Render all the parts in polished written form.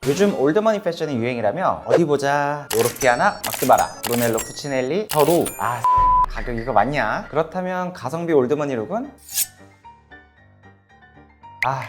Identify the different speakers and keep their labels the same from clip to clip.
Speaker 1: 요즘 올드머니 패션이 유행이라며 어디 보자. 로로피아나, 마스바라, 브루넬로 쿠치넬리, 더로. 가격 이거 맞냐? 그렇다면 가성비 올드머니 룩은?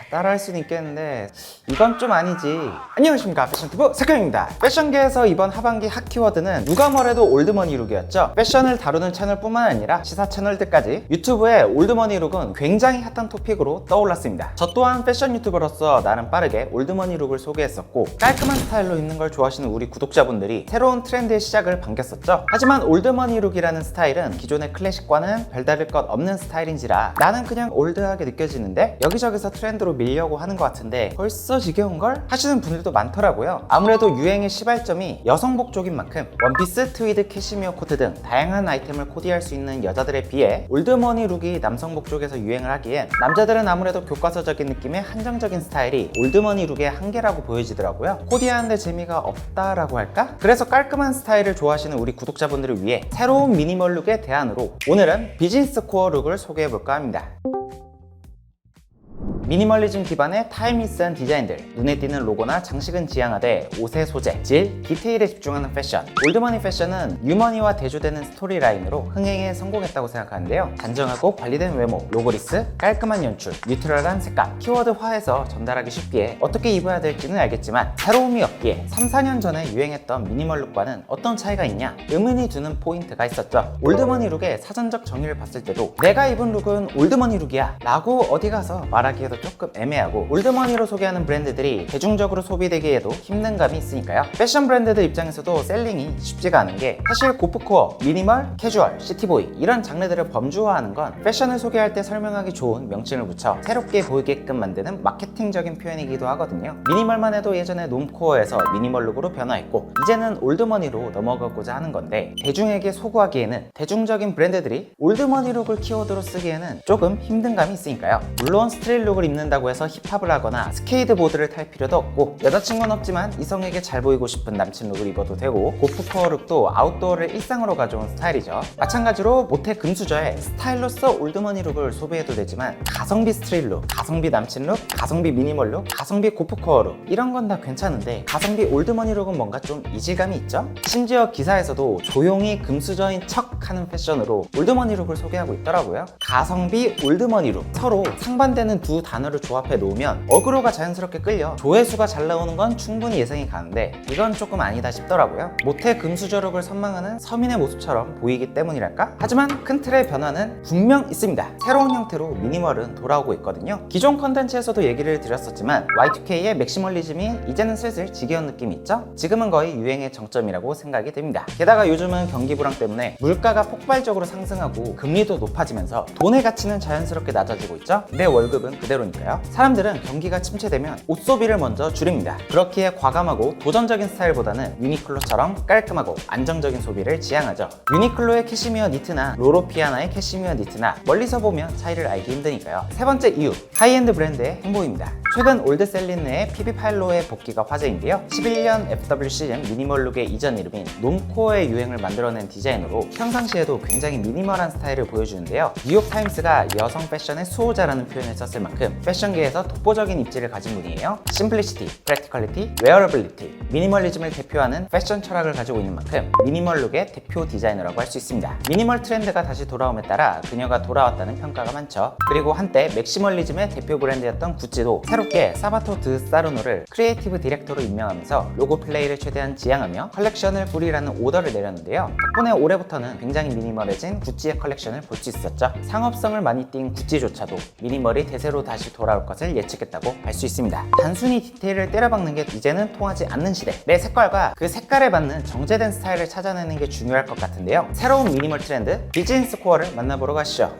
Speaker 1: 따라할 수는 있겠는데 이건 좀 아니지. 안녕하십니까, 패션튜브 석현입니다. 패션계에서 이번 하반기 핫 키워드는 누가 뭐래도 올드머니 룩이었죠. 패션을 다루는 채널뿐만 아니라 시사 채널들까지 유튜브에 올드머니 룩은 굉장히 핫한 토픽으로 떠올랐습니다. 저 또한 패션 유튜버로서 나름 빠르게 올드머니 룩을 소개했었고, 깔끔한 스타일로 입는 걸 좋아하시는 우리 구독자분들이 새로운 트렌드의 시작을 반겼었죠. 하지만 올드머니 룩이라는 스타일은 기존의 클래식과는 별다를 것 없는 스타일인지라 나는 그냥 올드하게 느껴지는데 여기저기서 트렌드로 밀려고 하는 것 같은데 벌써 지겨운걸? 하시는 분들도 많더라고요. 아무래도 유행의 시발점이 여성복 쪽인 만큼 원피스, 트위드, 캐시미어 코트 등 다양한 아이템을 코디할 수 있는 여자들에 비해 올드머니 룩이 남성복 쪽에서 유행을 하기엔 남자들은 아무래도 교과서적인 느낌의 한정적인 스타일이 올드머니 룩의 한계라고 보여지더라고요. 코디하는데 재미가 없다라고 할까? 그래서 깔끔한 스타일을 좋아하시는 우리 구독자분들을 위해 새로운 미니멀 룩의 대안으로 오늘은 비즈니스 코어 룩을 소개해볼까 합니다. 미니멀리즘 기반의 타임리스한 디자인들, 눈에 띄는 로고나 장식은 지양하되 옷의 소재, 질, 디테일에 집중하는 패션. 올드머니 패션은 유머니와 대조되는 스토리라인으로 흥행에 성공했다고 생각하는데요. 단정하고 관리된 외모, 로고리스, 깔끔한 연출, 뉴트럴한 색감, 키워드화해서 전달하기 쉽기에 어떻게 입어야 될지는 알겠지만 새로움이 없기에 3, 4년 전에 유행했던 미니멀 룩과는 어떤 차이가 있냐 의문이 드는 포인트가 있었죠. 올드머니 룩의 사전적 정의를 봤을 때도 내가 입은 룩은 올드머니 룩이야 라고 어디 가서 말하기에도 조금 애매하고, 올드머니로 소개하는 브랜드들이 대중적으로 소비되기에도 힘든 감이 있으니까요. 패션 브랜드들 입장에서도 셀링이 쉽지가 않은 게, 사실 고프코어, 미니멀, 캐주얼, 시티보이 이런 장르들을 범주화하는 건 패션을 소개할 때 설명하기 좋은 명칭을 붙여 새롭게 보이게끔 만드는 마케팅적인 표현이기도 하거든요. 미니멀만 해도 예전에 놈코어에서 미니멀 룩으로 변화했고 이제는 올드머니로 넘어가고자 하는 건데, 대중에게 소구하기에는 대중적인 브랜드들이 올드머니 룩을 키워드로 쓰기에는 조금 힘든 감이 있으니까요. 물론 스트릿 룩을 입는다고 해서 힙합을 하거나 스케이트보드를 탈 필요도 없고, 여자친구는 없지만 이성에게 잘 보이고 싶은 남친 룩을 입어도 되고, 고프코어 룩도 아웃도어를 일상으로 가져온 스타일이죠. 마찬가지로 모태 금수저에 스타일로서 올드머니 룩을 소비해도 되지만 가성비 스트릿 룩, 가성비 남친 룩, 가성비 미니멀 룩, 가성비 고프코어 룩 이런 건 다 괜찮은데 가성비 올드머니 룩은 뭔가 좀 이질감이 있죠? 심지어 기사에서도 조용히 금수저인 척 하는 패션으로 올드머니 룩을 소개하고 있더라고요. 가성비 올드머니 룩, 서로 상반되는 두 단어를 조합해 놓으면 어그로가 자연스럽게 끌려 조회수가 잘 나오는 건 충분히 예상이 가는데 이건 조금 아니다 싶더라고요. 모태 금수저룩을 선망하는 서민의 모습처럼 보이기 때문이랄까? 하지만 큰 틀의 변화는 분명 있습니다. 새로운 형태로 미니멀은 돌아오고 있거든요. 기존 컨텐츠에서도 얘기를 드렸었지만 Y2K의 맥시멀리즘이 이제는 슬슬 지겨운 느낌이 있죠? 지금은 거의 유행의 정점이라고 생각이 됩니다. 게다가 요즘은 경기 불황 때문에 물가가 폭발적으로 상승하고 금리도 높아지면서 돈의 가치는 자연스럽게 낮아지고 있죠? 내 월급은 그대로니까요. 사람들은 경기가 침체되면 옷 소비를 먼저 줄입니다. 그렇기에 과감하고 도전적인 스타일보다는 유니클로처럼 깔끔하고 안정적인 소비를 지향하죠. 유니클로의 캐시미어 니트나 로로피아나의 캐시미어 니트나 멀리서 보면 차이를 알기 힘드니까요. 세 번째 이유, 하이엔드 브랜드의 행보입니다. 최근 올드셀린 내의 PB팔로의 복귀가 화제인데요. 11년 FW 시즌 미니멀 룩의 이전 이름인 놈코어의 유행을 만들어낸 디자인으로 평상시에도 굉장히 미니멀한 스타일을 보여주는데요. 뉴욕타임스가 여성 패션의 수호자라는 표현을 썼을 만큼 패션계에서 독보적인 입지를 가진 분이에요. 심플리시티, 프랙티컬리티, 웨어러블리티, 미니멀리즘을 대표하는 패션 철학을 가지고 있는 만큼 미니멀 룩의 대표 디자이너라고 할 수 있습니다. 미니멀 트렌드가 다시 돌아옴에 따라 그녀가 돌아왔다는 평가가 많죠. 그리고 한때 맥시멀리즘의 대표 브랜드였던 구찌도 새롭게 사바토 드 사르노를 크리에이티브 디렉터로 임명하면서 로고 플레이를 최대한 지향하며 컬렉션을 뿌리라는 오더를 내렸는데요. 덕분에 올해부터는 굉장히 미니멀해진 구찌의 컬렉션을 볼 수 있었죠. 상업성을 많이 띈 구찌조차도 미니멀이 대세로 다시 돌아올 것을 예측했다고 할 수 있습니다. 단순히 디테일을 때려박는 게 이제는 통하지 않는 시대. 내 색깔과 그 색깔에 맞는 정제된 스타일을 찾아내는 게 중요할 것 같은데요. 새로운 미니멀 트렌드 비즈니스 코어를 만나보러 가시죠.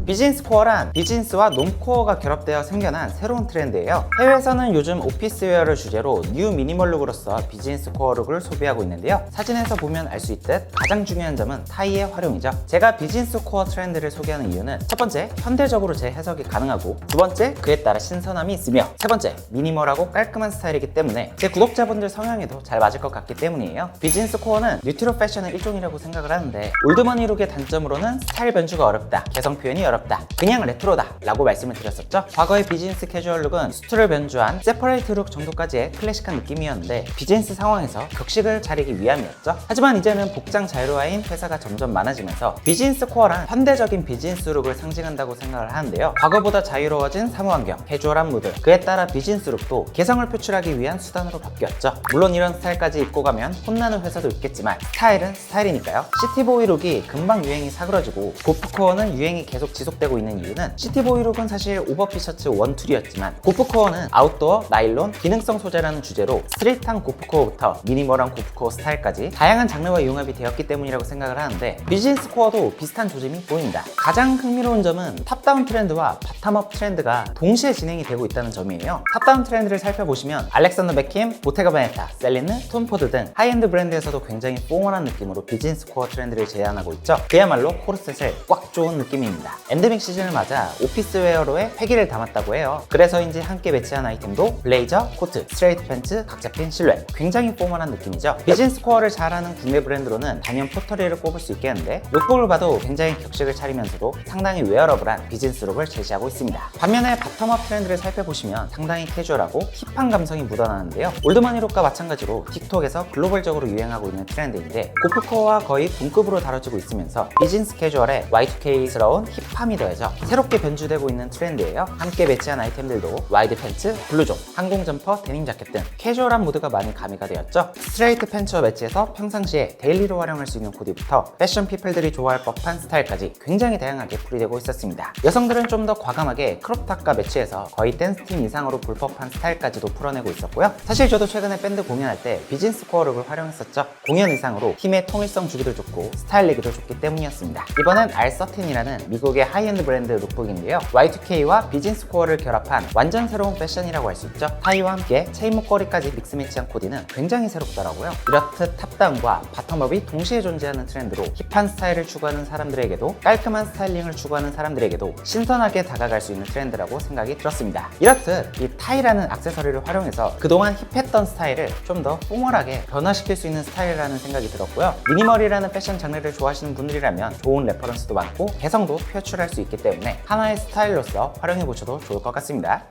Speaker 1: 비즈니스 코어란 비즈니스와 놈코어가 결합되어 생겨난 새로운 트렌드예요. 해외에서는 요즘 오피스웨어를 주제로 뉴 미니멀 룩으로서 비즈니스 코어 룩을 소비하고 있는데요. 사진에서 보면 알 수 있듯 가장 중요한 점은 타이의 활용이죠. 제가 비즈니스 코어 트렌드를 소개하는 이유는 첫 번째, 현대적으로 재 해석이 가능하고, 두 번째, 그에 따라 신선함이 있으며, 세 번째, 미니멀하고 깔끔한 스타일이기 때문에 제 구독자분들 성향에도 잘 맞을 것 같기 때문이에요. 비즈니스 코어는 뉴트로 패션의 일종이라고 생각을 하는데, 올드머니 룩의 단점으로는 스타일 변주가 어렵다, 개성 표현이 여러 까다롭다, 그냥 레트로다 라고 말씀을 드렸었죠. 과거의 비즈니스 캐주얼 룩은 수트를 변주한 세퍼레이트 룩 정도까지의 클래식한 느낌이었는데 비즈니스 상황에서 격식을 차리기 위함이었죠. 하지만 이제는 복장 자유화인 회사가 점점 많아지면서 비즈니스 코어란 현대적인 비즈니스 룩을 상징한다고 생각을 하는데요. 과거보다 자유로워진 사무환경, 캐주얼한 무드, 그에 따라 비즈니스 룩도 개성을 표출하기 위한 수단으로 바뀌었죠. 물론 이런 스타일까지 입고 가면 혼나는 회사도 있겠지만 스타일은 스타일이니까요. 시티보이 룩이 금방 유행이 사그러지고 고프코어는 유행이 계속 지속되고 있는 이유는 시티보이 룩은 사실 오버핏 셔츠 원툴이었지만 고프코어는 아웃도어, 나일론, 기능성 소재라는 주제로 스트릿한 고프코어부터 미니멀한 고프코어 스타일까지 다양한 장르와 융합이 되었기 때문이라고 생각을 하는데 비즈니스 코어도 비슷한 조짐이 보입니다. 가장 흥미로운 점은 탑다운 트렌드와 바텀업 트렌드가 동시에 진행이 되고 있다는 점이에요. 탑다운 트렌드를 살펴보시면 알렉산더 맥킴, 보테가 베네타, 셀린느, 톰 포드 등 하이엔드 브랜드에서도 굉장히 뽕원한 느낌으로 비즈니스 코어 트렌드를 제안하고 있죠. 그야말로 코르셋을 꽉 조은 느낌입니다. 엔데믹 시즌을 맞아 오피스웨어로의 패기를 담았다고 해요. 그래서인지 함께 매치한 아이템도 블레이저, 코트, 스트레이트 팬츠, 각 잡힌 실루엣, 굉장히 뽕원한 느낌이죠. 비즈니스 코어를 잘하는 국내 브랜드로는 단연 포터리를 꼽을 수 있겠는데 룩북을 봐도 굉장히 격식을 차리면서도 상당히 웨어러블한 비즈니스 룩을 제시하고 있습니다. 반면에 바텀업 트렌드를 살펴보시면 상당히 캐주얼하고 힙한 감성이 묻어나는데요. 올드머니 룩과 마찬가지로 틱톡에서 글로벌적으로 유행하고 있는 트렌드인데 고프코어와 거의 동급으로 다뤄지고 있으면서 비즈니스 캐주얼에 Y2K스러운 힙함이 더해져 새롭게 변주되고 있는 트렌드예요. 함께 매치한 아이템들도 와이드 팬츠, 블루존, 항공 점퍼, 데님 자켓 등 캐주얼한 무드가 많이 가미가 되었죠. 스트레이트 팬츠와 매치해서 평상시에 데일리로 활용할 수 있는 코디부터 패션 피플들이 좋아할 법한 스타일까지 굉장히 다양하게 풀이되고 있었습니다. 여성들은 좀 더 과감하게 크롭탑과 매치해서 거의 댄스팀 이상으로 볼 법한 스타일까지도 풀어내고 있었고요. 사실 저도 최근에 밴드 공연할 때 비즈니스 코어 룩을 활용했었죠. 공연 의상으로 팀의 통일성 주기도 좋고 스타일 내기도 좋기 때문이었습니다. 이번엔 R13이라는 미국의 하이엔드 브랜드 룩북인데요. Y2K와 비즈니스 코어를 결합한 완전 새로운 패션이라고 할 수 있죠. 타이와 함께 체인 목걸이까지 믹스 매치한 코디는 굉장히 새롭더라고요. 이렇듯 탑다운과 바텀업이 동시에 존재하는 트렌드로 힙한 스타일을 추구하는 사람들에게도 깔끔한 스타일링을 추구하는 사람들에게도 신선하게 다가갈 수 있는 트렌드라고 생각이 들었습니다. 이렇듯 이 타이라는 액세서리를 활용해서 그동안 힙했던 스타일을 좀 더 포멀하게 변화시킬 수 있는 스타일이라는 생각이 들었고요. 미니멀이라는 패션 장르를 좋아하시는 분들이라면 좋은 레퍼런스도 많고 개성도 표출할 수 있기 때문에 하나의 스타일로서 활용해보셔도 좋을 것 같습니다.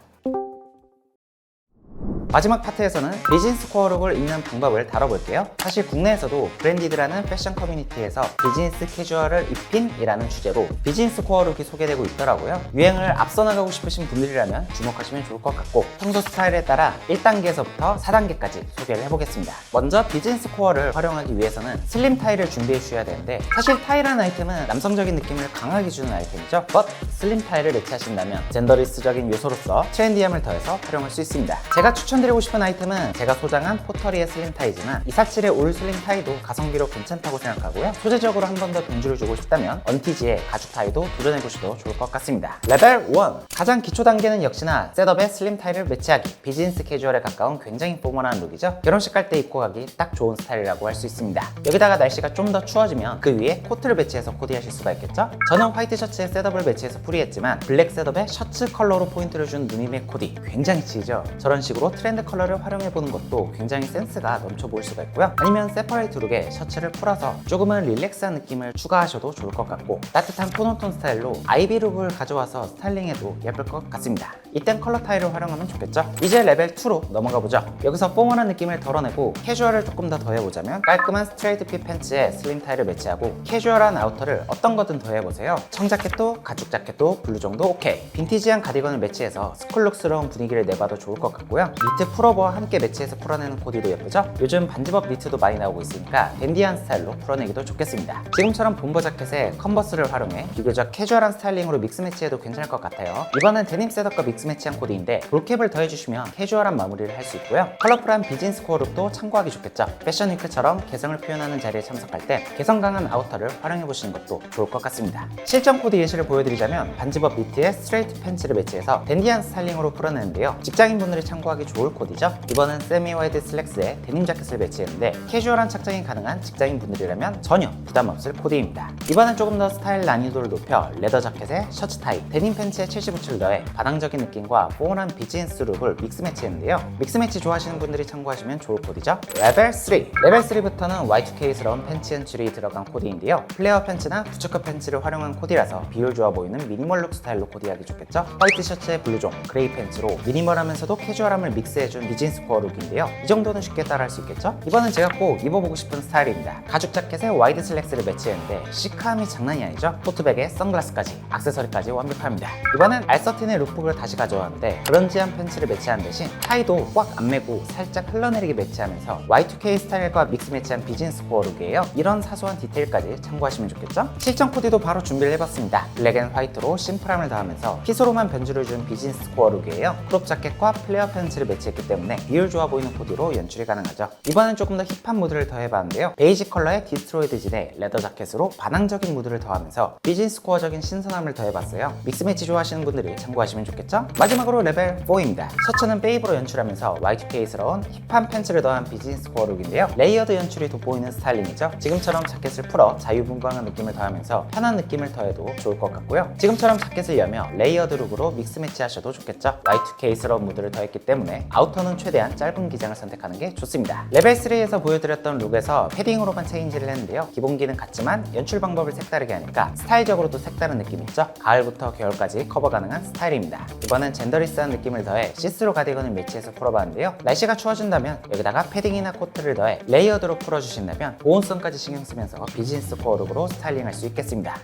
Speaker 1: 마지막 파트에서는 비즈니스 코어 룩을 입는 방법을 다뤄볼게요. 사실 국내에서도 브랜디드라는 패션 커뮤니티에서 비즈니스 캐주얼을 입힌이라는 주제로 비즈니스 코어 룩이 소개되고 있더라고요. 유행을 앞서 나가고 싶으신 분들이라면 주목하시면 좋을 것 같고 평소 스타일에 따라 1단계에서부터 4단계까지 소개를 해보겠습니다. 먼저 비즈니스 코어를 활용하기 위해서는 슬림 타이를 준비해 주셔야 되는데 사실 타이라는 아이템은 남성적인 느낌을 강하게 주는 아이템이죠. but 슬림 타이를 매치하신다면 젠더리스적인 요소로서 트렌디함을 더해서 활용할 수 있습니다. 제가 추천드리고 싶은 아이템은 제가 소장한 포터리의 슬림 타이지만 247의 올 슬림 타이도 가성비로 괜찮다고 생각하고요. 소재적으로 한 번 더 변주를 주고 싶다면 언티지의 가죽 타이도 도전해보셔도 좋을 것 같습니다. 레벨 1! 가장 기초 단계는 역시나 셋업에 슬림 타이를 매치하기. 비즈니스 캐주얼에 가까운 굉장히 포멀한 룩이죠. 결혼식 갈 때 입고 가기 딱 좋은 스타일이라고 할 수 있습니다. 여기다가 날씨가 좀 더 추워지면 그 위에 코트를 매치해서 코디하실 수가 있겠죠. 저는 화이트 셔츠에 셋업을 매치해서 풀이했지만 블랙 셋업에 셔츠 컬러로 포인트를 준 누님의 코디 굉장히 치죠. 저런 식으로 트렌드 컬러를 활용해보는 것도 굉장히 센스가 넘쳐 보일 수가 있고요. 아니면 세퍼레이트 룩에 셔츠를 풀어서 조금은 릴렉스한 느낌을 추가하셔도 좋을 것 같고 따뜻한 톤온톤 스타일로 아이비 룩을 가져와서 스타일링해도 예쁠 것 같습니다. 이땐 컬러 타일을 활용하면 좋겠죠. 이제 레벨 2로 넘어가 보죠. 여기서 뽕원한 느낌을 덜어내고 캐주얼을 조금 더 더해보자면 깔끔한 스트레이트 핏 팬츠에 슬림 타일을 매치하고 캐주얼한 아우터를 어떤 거든 더해보세요. 청자켓도 가죽 자켓도 블루종도 오케이. 빈티지한 가디건을 매치해서 스쿨룩스러운 분위기를 내봐도 좋을 것 같고요. 니트 풀오버와 함께 매치해서 풀어내는 코디도 예쁘죠? 요즘 반지법 니트도 많이 나오고 있으니까 댄디한 스타일로 풀어내기도 좋겠습니다. 지금처럼 본버 자켓에 컨버스를 활용해 비교적 캐주얼한 스타일링으로 믹스 매치해도 괜찮을 것 같아요. 이번엔 데님 셋업과 믹스 매치한 코디인데 볼캡을 더해주시면 캐주얼한 마무리를 할 수 있고요. 컬러풀한 비즈니스 코어 룩도 참고하기 좋겠죠? 패션 위크처럼 개성을 표현하는 자리에 참석할 때 개성 강한 아우터를 활용해보시는 것도 좋을 것 같습니다. 실전 코디 예시를 보여드리자면 반지법 니트에 스트레이트 팬츠를 매치해서 댄디한 스타일링으로 풀어내는데요. 직장인분들이 참고하기 좋을 좋을 코디죠. 이번은 세미 와이드 슬랙스에 데님 자켓을 매치했는데 캐주얼한 착장이 가능한 직장인 분들이라면 전혀 부담 없을 코디입니다. 이번엔 조금 더 스타일 난이도를 높여 레더 자켓에 셔츠 타이, 데님 팬츠에 75칠 더해 반항적인 느낌과 포멀한 비즈니스 룩을 믹스 매치했는데요. 믹스 매치 좋아하시는 분들이 참고하시면 좋을 코디죠. 레벨 3. 레벨 3부터는 Y2K스러운 팬츠 연출이 들어간 코디인데요. 플레어 팬츠나 부츠컷 팬츠를 활용한 코디라서 비율 좋아 보이는 미니멀 룩 스타일로 코디하기 좋겠죠. 화이트 셔츠에 블루종, 그레이 팬츠로 미니멀하면서도 캐주얼함을 믹스해준 비즈니스 코어 룩인데요. 이 정도는 쉽게 따라할 수 있겠죠? 이번엔 제가 꼭 입어보고 싶은 스타일입니다. 가죽 자켓에 와이드 슬랙스를 매치했는데 시크함이 장난이 아니죠? 토트백에 선글라스까지, 액세서리까지 완벽합니다. 이번엔 R13의 룩북을 다시 가져왔는데 그런지한 팬츠를 매치한 대신 타이도 꽉 안 매고 살짝 흘러내리게 매치하면서 Y2K 스타일과 믹스 매치한 비즈니스 코어 룩이에요. 이런 사소한 디테일까지 참고하시면 좋겠죠? 실전 코디도 바로 준비를 해봤습니다. 블랙 앤 화이트로 심플함을 더하면서 핏으로만 변주를 준 비즈니스 코어 룩이에요. 크롭 자켓과 플레어 팬츠를 매치했기 때문에 비율 좋아 보이는 코디로 연출이 가능하죠. 이번엔 조금 더 힙한 무드를 더해봤는데요. 베이지 컬러의 디스트로이드 진의 레더 자켓으로 반항적인 무드를 더하면서 비즈니스 코어적인 신선함을 더해봤어요. 믹스 매치 좋아하시는 분들이 참고하시면 좋겠죠? 마지막으로 레벨 4입니다. 셔츠는 베이브로 연출하면서 Y2K스러운 힙한 팬츠를 더한 비즈니스 코어 룩인데요. 레이어드 연출이 돋보이는 스타일링이죠. 지금처럼 자켓을 풀어 자유분방한 느낌을 더하면서 편한 느낌을 더해도 좋을 것 같고요. 지금처럼 자켓을 여며 레이어드 룩으로 믹스 매치 하셔도 좋겠죠. Y2K스러운 무드를 더했기 때문에 아우터는 최대한 짧은 기장을 선택하는 게 좋습니다. 레벨 3에서 보여드렸던 룩에서 패딩으로만 체인지를 했는데요. 기본기는 같지만 연출 방법을 색다르게 하니까 스타일적으로도 색다른 느낌 있죠? 가을부터 겨울까지 커버 가능한 스타일입니다. 이번엔 젠더리스한 느낌을 더해 시스루 가디건을 매치해서 풀어봤는데요. 날씨가 추워진다면 여기다가 패딩이나 코트를 더해 레이어드로 풀어주신다면 보온성까지 신경 쓰면서 비즈니스 코어 룩으로 스타일링할 수 있겠습니다.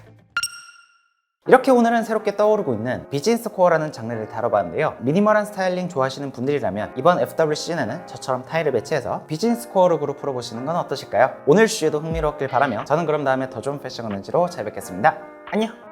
Speaker 1: 이렇게 오늘은 새롭게 떠오르고 있는 비즈니스 코어라는 장르를 다뤄봤는데요. 미니멀한 스타일링 좋아하시는 분들이라면 이번 FWC에는 저처럼 타일을 매치해서 비즈니스 코어 룩으로 풀어보시는 건 어떠실까요? 오늘 주제도 흥미로웠길 바라며 저는 그럼 다음에 더 좋은 패션 컨텐츠로 찾아뵙겠습니다. 안녕!